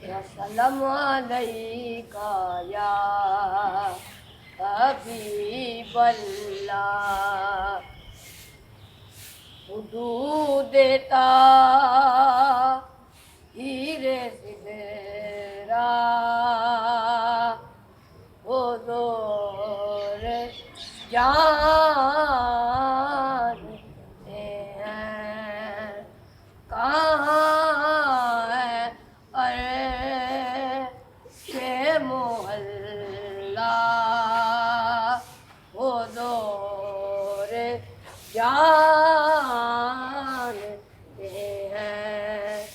وسلم علیکہ یا حبیب اللہ حدود طاہر سدرا حضور جانتے ہیں کہاں ہے عرش معلی حضور جانتے ہیں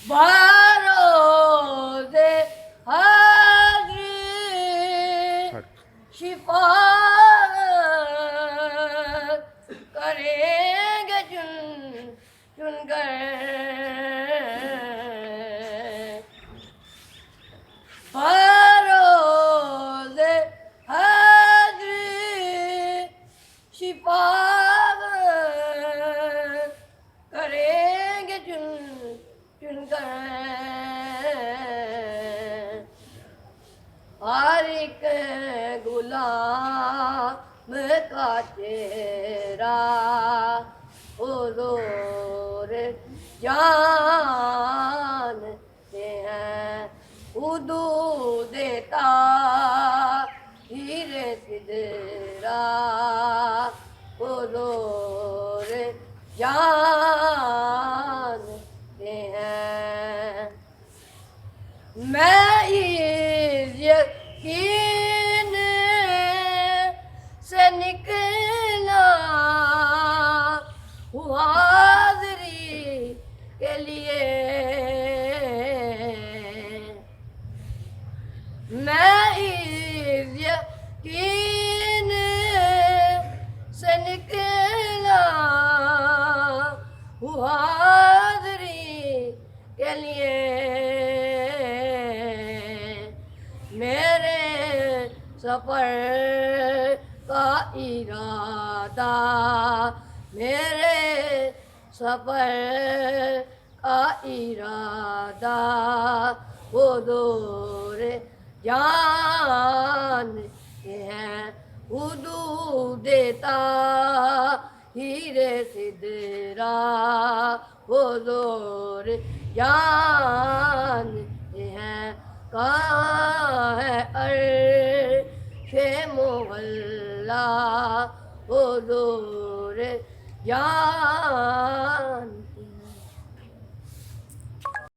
بروز حاضری شفاعت کریں گے چن چن کر بروز حاضری شفاعت کریں گے چن چن کر ہر ایک غلام کا چہرہ حضور جانتے ہیں حدود طاہر سدرا حضور جانتے ہیں میں اس یقین سے نکلا ہوں حاضری کے لیے میں اس یقین سے نکلا ہوں حاضری کے لیے میرے سفر کا ارادہ میرے سفر کا ارادہ حضور جانتے ہیں حدود طاہر سدرا حضور جانتے ہیں کہاں ہے عرش معلی حضور جان